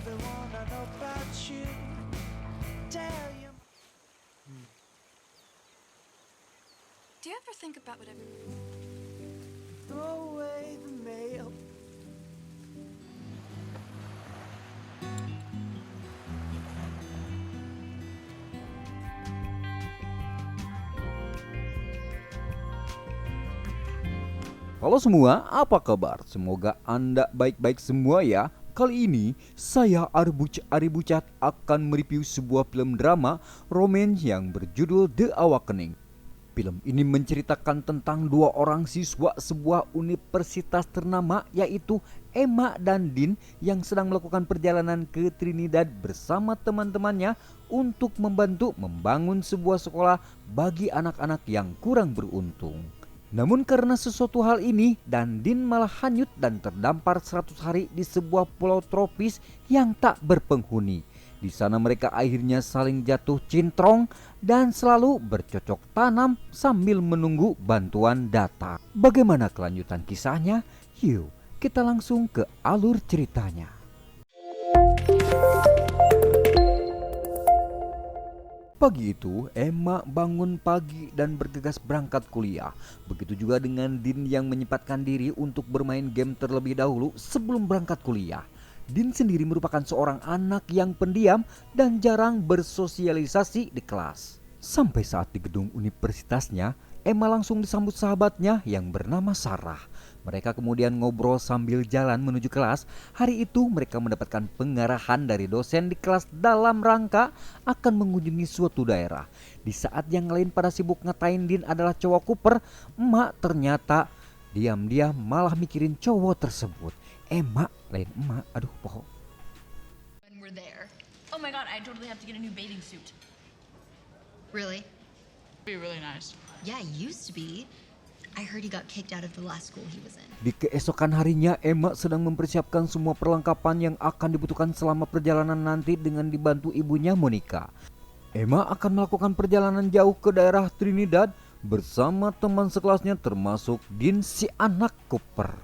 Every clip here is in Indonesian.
they wanna know about you. Tell you. Do you ever think about whatever? Throw away the mail. Halo semua, apa kabar? Semoga Anda baik-baik semua ya. Kali ini saya Aribucat akan mereview sebuah film drama romance yang berjudul The Awakening. Film ini menceritakan tentang dua orang siswa sebuah universitas ternama yaitu Emma dan Dean yang sedang melakukan perjalanan ke Trinidad bersama teman-temannya untuk membantu membangun sebuah sekolah bagi anak-anak yang kurang beruntung. Namun karena sesuatu hal ini, dan Dean malah hanyut dan terdampar 100 hari di sebuah pulau tropis yang tak berpenghuni. Di sana mereka akhirnya saling jatuh cintrong dan selalu bercocok tanam sambil menunggu bantuan datang. Bagaimana kelanjutan kisahnya? Yuk kita langsung ke alur ceritanya. Pagi itu, Emma bangun pagi dan bergegas berangkat kuliah. Begitu juga dengan Dean yang menyempatkan diri untuk bermain game terlebih dahulu sebelum berangkat kuliah. Dean sendiri merupakan seorang anak yang pendiam dan jarang bersosialisasi di kelas. Sampai saat di gedung universitasnya, Emma langsung disambut sahabatnya yang bernama Sarah. Mereka kemudian ngobrol sambil jalan menuju kelas. Hari itu mereka mendapatkan pengarahan dari dosen di kelas dalam rangka akan mengunjungi suatu daerah. Di saat yang lain pada sibuk ngatain Dean adalah cowok Cooper, emak ternyata diam-diam malah mikirin cowok tersebut. Emma, lain emak, aduh poho. When we're there. Oh my god, I totally have to get a new bathing suit. Really? Be really nice. Yeah, it used to be. I heard he got kicked out of the last school he was in. Di keesokan harinya, Emma sedang mempersiapkan semua perlengkapan yang akan dibutuhkan selama perjalanan nanti dengan dibantu ibunya Monica. Emma akan melakukan perjalanan jauh ke daerah Trinidad bersama teman sekelasnya termasuk Dean si anak Cooper.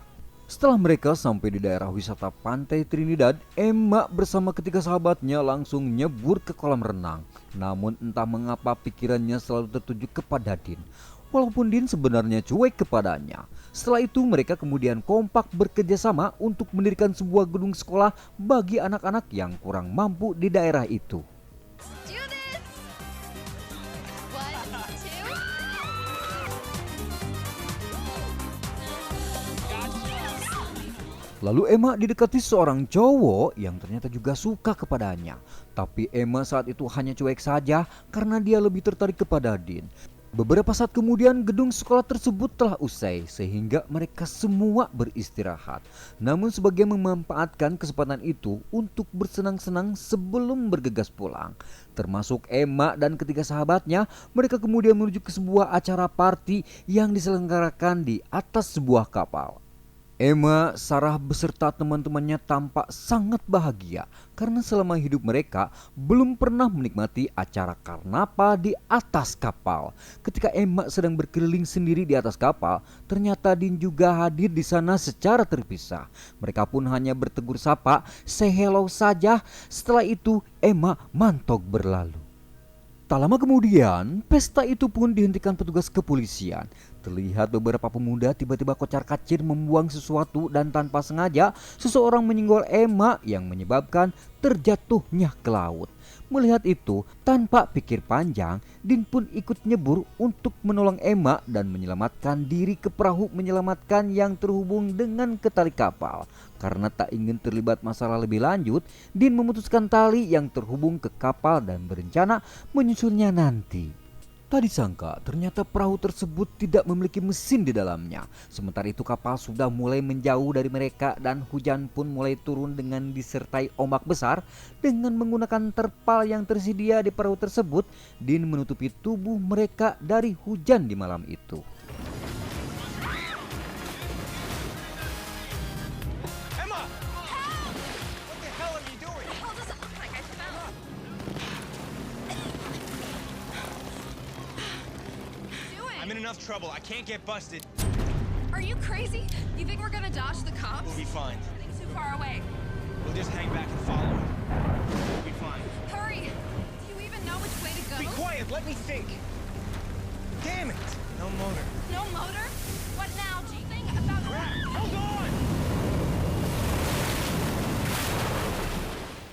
Setelah mereka sampai di daerah wisata pantai Trinidad, Emma bersama ketiga sahabatnya langsung nyebur ke kolam renang. Namun entah mengapa pikirannya selalu tertuju kepada Dean. Walaupun Dean sebenarnya cuek kepadanya. Setelah itu mereka kemudian kompak bekerja sama untuk mendirikan sebuah gedung sekolah bagi anak-anak yang kurang mampu di daerah itu. Do this! 1, 2. Lalu Emma didekati seorang cowok yang ternyata juga suka kepadanya. Tapi Emma saat itu hanya cuek saja karena dia lebih tertarik kepada Dean. Beberapa saat kemudian gedung sekolah tersebut telah usai sehingga mereka semua beristirahat. Namun sebagian memanfaatkan kesempatan itu untuk bersenang-senang sebelum bergegas pulang. Termasuk Emma dan ketiga sahabatnya, mereka kemudian menuju ke sebuah acara party yang diselenggarakan di atas sebuah kapal. Emma, Sarah beserta teman-temannya tampak sangat bahagia karena selama hidup mereka belum pernah menikmati acara karnaval di atas kapal. Ketika Emma sedang berkeliling sendiri di atas kapal, ternyata Dean juga hadir di sana secara terpisah. Mereka pun hanya bertegur sapa, say hello saja. Setelah itu Emma mantok berlalu. Tak lama kemudian, pesta itu pun dihentikan petugas kepolisian. Terlihat beberapa pemuda tiba-tiba kocar-kacir membuang sesuatu dan tanpa sengaja seseorang menyinggol Emma yang menyebabkan terjatuhnya ke laut. Melihat itu, tanpa pikir panjang, Dean pun ikut nyebur untuk menolong Emma dan menyelamatkan diri ke perahu menyelamatkan yang terhubung dengan ke tali kapal. Karena tak ingin terlibat masalah lebih lanjut, Dean memutuskan tali yang terhubung ke kapal dan berencana menyusunnya nanti. Tak disangka ternyata perahu tersebut tidak memiliki mesin di dalamnya. Sementara itu kapal sudah mulai menjauh dari mereka dan hujan pun mulai turun dengan disertai ombak besar. Dengan menggunakan terpal yang tersedia di perahu tersebut, Dean menutupi tubuh mereka dari hujan di malam itu. Emma! What the hell are you doing? I'm in enough trouble. I can't get busted. Are you crazy? You think we're gonna dodge the cops? We'll be fine. Everything's too far away. We'll just hang back and follow him. Let me think. Damn it! No motor. No motor? What now, G? Thing about Crap! Hold on!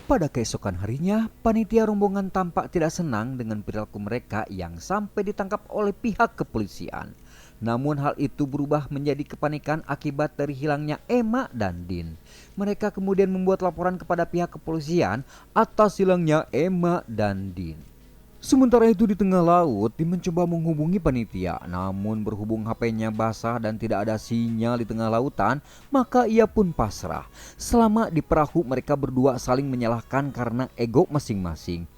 Pada keesokan harinya, panitia rombongan tampak tidak senang dengan perilaku mereka yang sampai ditangkap oleh pihak kepolisian. Namun hal itu berubah menjadi kepanikan akibat dari hilangnya Emma dan Dean. Mereka kemudian membuat laporan kepada pihak kepolisian atas hilangnya Emma dan Dean. Sementara itu di tengah laut, Dean mencoba menghubungi panitia, namun berhubung HP-nya basah dan tidak ada sinyal di tengah lautan, maka ia pun pasrah. Selama di perahu mereka berdua saling menyalahkan karena ego masing-masing.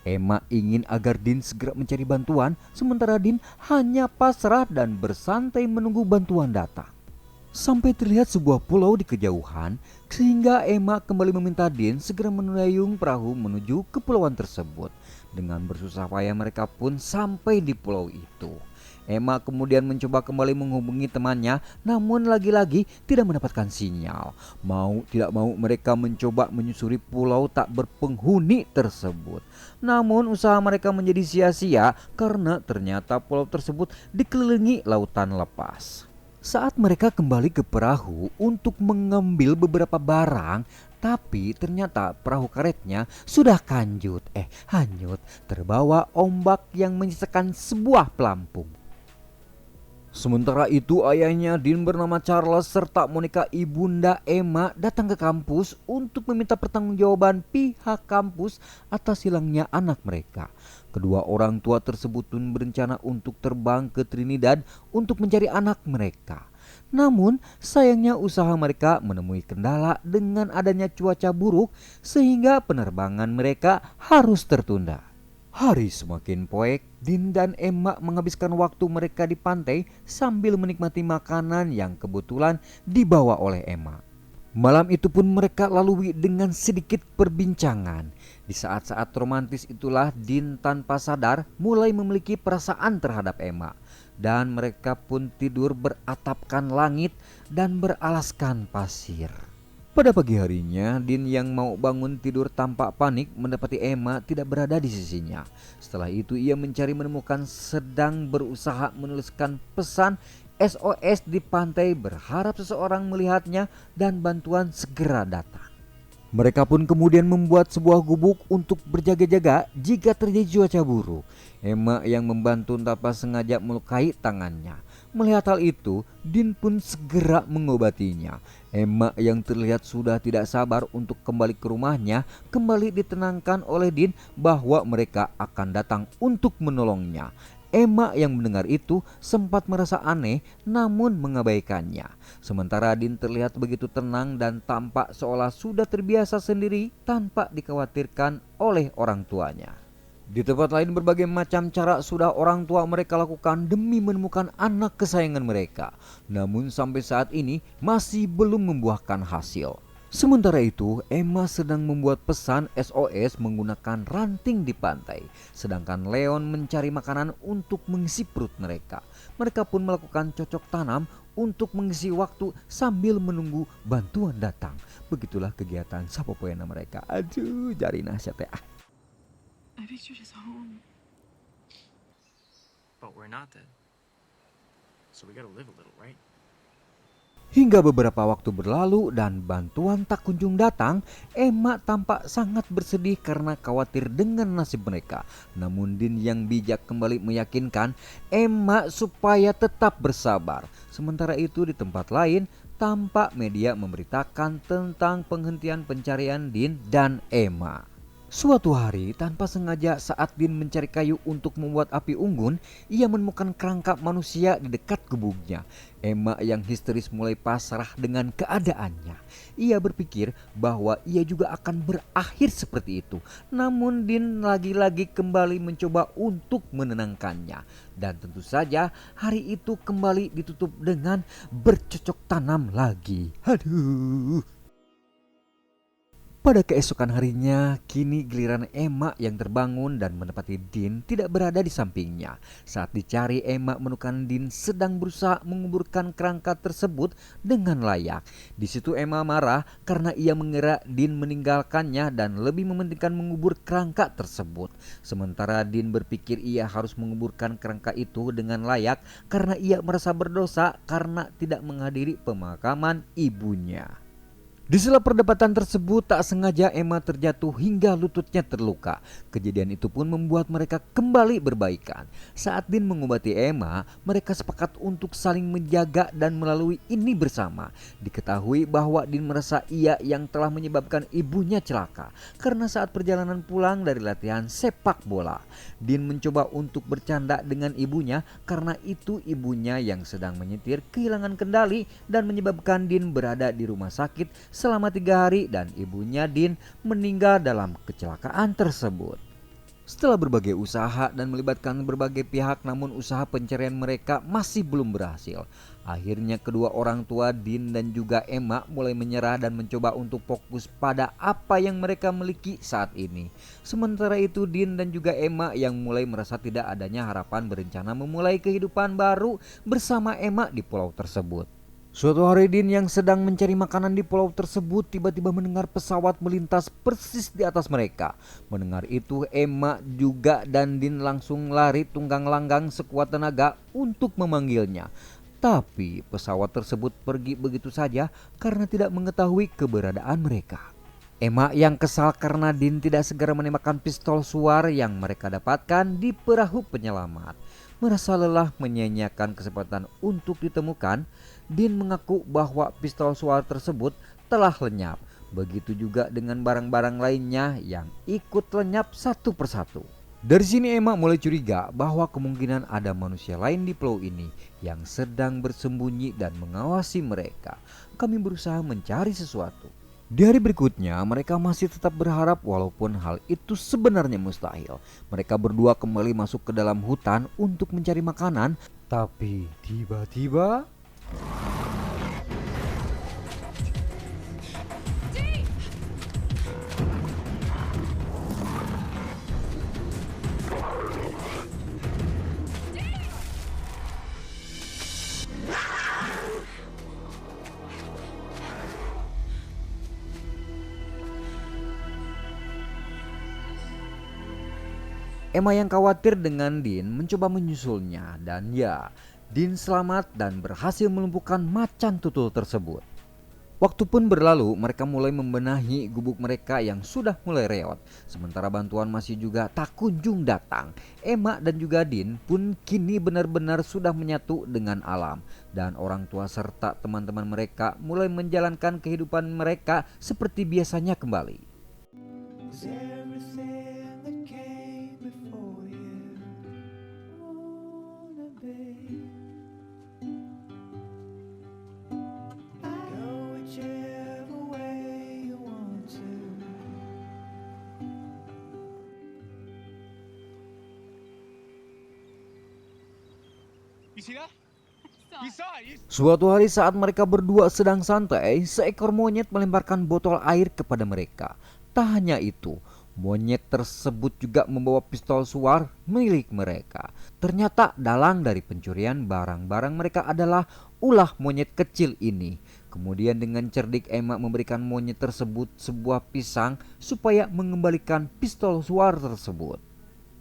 Emma ingin agar Dean segera mencari bantuan, sementara Dean hanya pasrah dan bersantai menunggu bantuan datang. Sampai terlihat sebuah pulau di kejauhan, sehingga Emma kembali meminta Dean segera menayung perahu menuju kepulauan tersebut. Dengan bersusah payah mereka pun sampai di pulau itu. Emma kemudian mencoba kembali menghubungi temannya, namun lagi-lagi tidak mendapatkan sinyal. Mau tidak mau mereka mencoba menyusuri pulau tak berpenghuni tersebut. Namun usaha mereka menjadi sia-sia karena ternyata pulau tersebut dikelilingi lautan lepas. Saat mereka kembali ke perahu untuk mengambil beberapa barang, tapi ternyata perahu karetnya sudah hanyut terbawa ombak yang menyisakan sebuah pelampung. Sementara itu ayahnya Dean bernama Charles serta Monica ibunda Emma datang ke kampus untuk meminta pertanggungjawaban pihak kampus atas hilangnya anak mereka. Kedua orang tua tersebut pun berencana untuk terbang ke Trinidad untuk mencari anak mereka. Namun sayangnya usaha mereka menemui kendala dengan adanya cuaca buruk sehingga penerbangan mereka harus tertunda. Hari semakin poek, Dean dan Emma menghabiskan waktu mereka di pantai sambil menikmati makanan yang kebetulan dibawa oleh Emma. Malam itu pun mereka lalui dengan sedikit perbincangan. Di saat-saat romantis itulah Dean tanpa sadar mulai memiliki perasaan terhadap Emma. Dan mereka pun tidur beratapkan langit dan beralaskan pasir. Pada pagi harinya, Dean yang mau bangun tidur tampak panik mendapati Emma tidak berada di sisinya. Setelah itu ia menemukan sedang berusaha menuliskan pesan SOS di pantai berharap seseorang melihatnya dan bantuan segera datang. Mereka pun kemudian membuat sebuah gubuk untuk berjaga-jaga jika terjadi cuaca buruk. Emma yang membantu tanpa sengaja melukai tangannya. Melihat hal itu, Dean pun segera mengobatinya. Emma yang terlihat sudah tidak sabar untuk kembali ke rumahnya, kembali ditenangkan oleh Dean bahwa mereka akan datang untuk menolongnya. Emma yang mendengar itu sempat merasa aneh namun mengabaikannya. Sementara Dean terlihat begitu tenang dan tampak seolah sudah terbiasa sendiri tanpa dikhawatirkan oleh orang tuanya. Di tempat lain berbagai macam cara sudah orang tua mereka lakukan demi menemukan anak kesayangan mereka. Namun sampai saat ini masih belum membuahkan hasil. Sementara itu, Emma sedang membuat pesan SOS menggunakan ranting di pantai. Sedangkan Leon mencari makanan untuk mengisi perut mereka. Mereka pun melakukan cocok tanam untuk mengisi waktu sambil menunggu bantuan datang. Begitulah kegiatan sapopoena mereka. Aduh, jari nasihat ya. I pictured his home. But we're not dead. So we gotta live a little, right? Hingga beberapa waktu berlalu dan bantuan tak kunjung datang, Emma tampak sangat bersedih karena khawatir dengan nasib mereka. Namun Dean yang bijak kembali meyakinkan Emma supaya tetap bersabar. Sementara itu di tempat lain, tampak media memberitakan tentang penghentian pencarian Dean dan Emma. Suatu hari tanpa sengaja saat Dean mencari kayu untuk membuat api unggun, ia menemukan kerangka manusia di dekat gubuknya. Emma yang histeris mulai pasrah dengan keadaannya. Ia berpikir bahwa ia juga akan berakhir seperti itu. Namun Dean lagi-lagi kembali mencoba untuk menenangkannya. Dan tentu saja hari itu kembali ditutup dengan bercocok tanam lagi. Aduh. Pada keesokan harinya, kini giliran Emma yang terbangun dan mendapati Dean tidak berada di sampingnya. Saat dicari, Emma menemukan Dean sedang berusaha menguburkan kerangka tersebut dengan layak. Di situ Emma marah karena ia mengira Dean meninggalkannya dan lebih mementingkan mengubur kerangka tersebut. Sementara Dean berpikir ia harus menguburkan kerangka itu dengan layak karena ia merasa berdosa karena tidak menghadiri pemakaman ibunya. Di sela perdebatan tersebut, tak sengaja Emma terjatuh hingga lututnya terluka. Kejadian itu pun membuat mereka kembali berbaikan. Saat Dean mengobati Emma, mereka sepakat untuk saling menjaga dan melalui ini bersama. Diketahui bahwa Dean merasa ia yang telah menyebabkan ibunya celaka karena saat perjalanan pulang dari latihan sepak bola. Dean mencoba untuk bercanda dengan ibunya karena itu ibunya yang sedang menyetir kehilangan kendali dan menyebabkan Dean berada di rumah sakit selama 3 hari dan ibunya Dean meninggal dalam kecelakaan tersebut. Setelah berbagai usaha dan melibatkan berbagai pihak, namun usaha pencarian mereka masih belum berhasil. Akhirnya kedua orang tua Dean dan juga Emma mulai menyerah dan mencoba untuk fokus pada apa yang mereka miliki saat ini. Sementara itu Dean dan juga Emma yang mulai merasa tidak adanya harapan berencana memulai kehidupan baru bersama Emma di pulau tersebut. Suatu hari Dean yang sedang mencari makanan di pulau tersebut tiba-tiba mendengar pesawat melintas persis di atas mereka. Mendengar itu Emma juga dan Dean langsung lari tunggang langgang sekuat tenaga untuk memanggilnya. Tapi pesawat tersebut pergi begitu saja karena tidak mengetahui keberadaan mereka. Emma yang kesal karena Dean tidak segera menembakkan pistol suar yang mereka dapatkan di perahu penyelamat. Merasa lelah menyia-nyiakan kesempatan untuk ditemukan, Dean mengaku bahwa pistol suar tersebut telah lenyap. Begitu juga dengan barang-barang lainnya yang ikut lenyap satu persatu. Dari sini Emma mulai curiga bahwa kemungkinan ada manusia lain di pulau ini yang sedang bersembunyi dan mengawasi mereka. Kami berusaha mencari sesuatu. Di hari berikutnya mereka masih tetap berharap walaupun hal itu sebenarnya mustahil. Mereka berdua kembali masuk ke dalam hutan untuk mencari makanan. Tapi tiba-tiba Emma yang khawatir dengan Dean mencoba menyusulnya dan ya, Dean selamat dan berhasil melumpuhkan macan tutul tersebut. Waktu pun berlalu, mereka mulai membenahi gubuk mereka yang sudah mulai reot. Sementara bantuan masih juga tak kunjung datang. Emma dan juga Dean pun kini benar-benar sudah menyatu dengan alam. Dan orang tua serta teman-teman mereka mulai menjalankan kehidupan mereka seperti biasanya kembali. You see that? You saw it. Suatu hari saat mereka berdua sedang santai, seekor monyet melemparkan botol air kepada mereka. Tak hanya itu, monyet tersebut juga membawa pistol suar milik mereka. Ternyata dalang dari pencurian barang-barang mereka adalah ulah monyet kecil ini. Kemudian dengan cerdik Emma memberikan monyet tersebut sebuah pisang supaya mengembalikan pistol suar tersebut.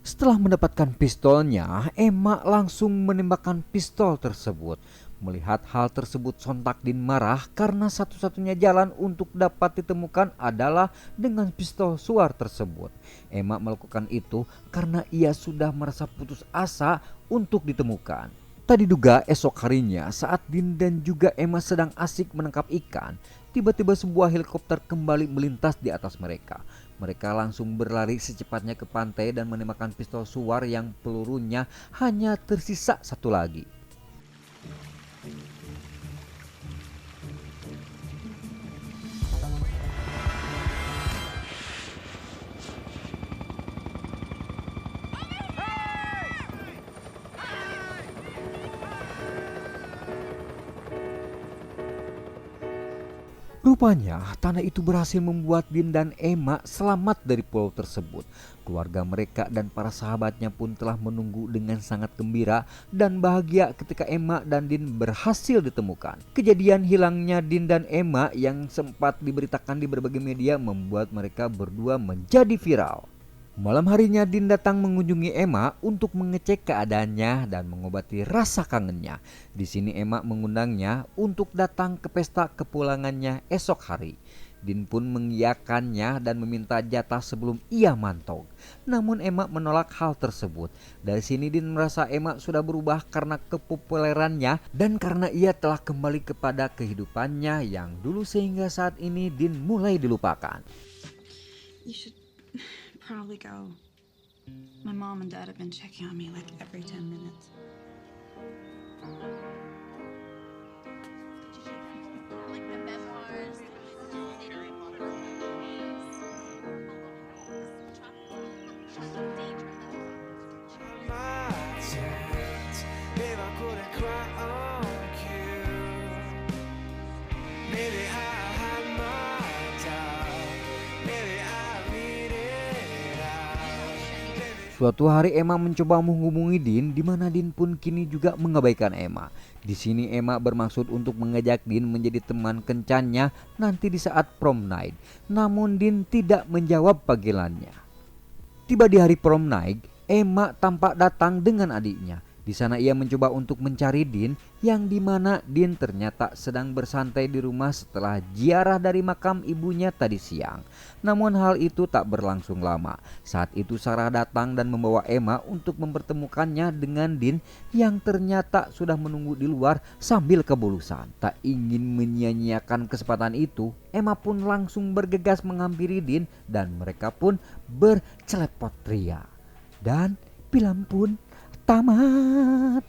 Setelah mendapatkan pistolnya, Emma langsung menembakkan pistol tersebut. Melihat hal tersebut sontak Dean marah karena satu-satunya jalan untuk dapat ditemukan adalah dengan pistol suar tersebut. Emma melakukan itu karena ia sudah merasa putus asa untuk ditemukan. Tak diduga esok harinya saat Dean dan juga Emma sedang asik menangkap ikan, tiba-tiba sebuah helikopter kembali melintas di atas mereka. Mereka langsung berlari secepatnya ke pantai dan menembakkan pistol suar yang pelurunya hanya tersisa satu lagi. Rupanya tanah itu berhasil membuat Dean dan Emma selamat dari pulau tersebut. Keluarga mereka dan para sahabatnya pun telah menunggu dengan sangat gembira dan bahagia ketika Emma dan Dean berhasil ditemukan. Kejadian hilangnya Dean dan Emma yang sempat diberitakan di berbagai media membuat mereka berdua menjadi viral. Malam harinya Dean datang mengunjungi Emma untuk mengecek keadaannya dan mengobati rasa kangennya. Di sini Emma mengundangnya untuk datang ke pesta kepulangannya esok hari. Dean pun mengiyakannya dan meminta jatah sebelum ia mantog. Namun Emma menolak hal tersebut. Dari sini Dean merasa Emma sudah berubah karena kepopulerannya dan karena ia telah kembali kepada kehidupannya yang dulu, sehingga saat ini Dean mulai dilupakan. You should probably go. My mom and dad have been checking on me like every 10 minutes. Like the memoirs. My chance, babe, I couldn't cry on cue. Maybe I had my doubt. Maybe I read it out. Suatu hari Emma mencoba menghubungi Dean, di mana Dean pun kini juga mengabaikan Emma. Di sini Emma bermaksud untuk mengajak Dean menjadi teman kencannya nanti di saat prom night. Namun Dean tidak menjawab panggilannya. Tiba di hari prom night, Emma tampak datang dengan adiknya. Di sana ia mencoba untuk mencari Dean, yang dimana Dean ternyata sedang bersantai di rumah setelah ziarah dari makam ibunya tadi siang. Namun hal itu tak berlangsung lama. Saat itu Sarah datang dan membawa Emma untuk mempertemukannya dengan Dean yang ternyata sudah menunggu di luar sambil kebulusan. Tak ingin menyia-nyiakan kesempatan itu, Emma pun langsung bergegas menghampiri Dean dan mereka pun bercelepot ria. Dan film pun tamat.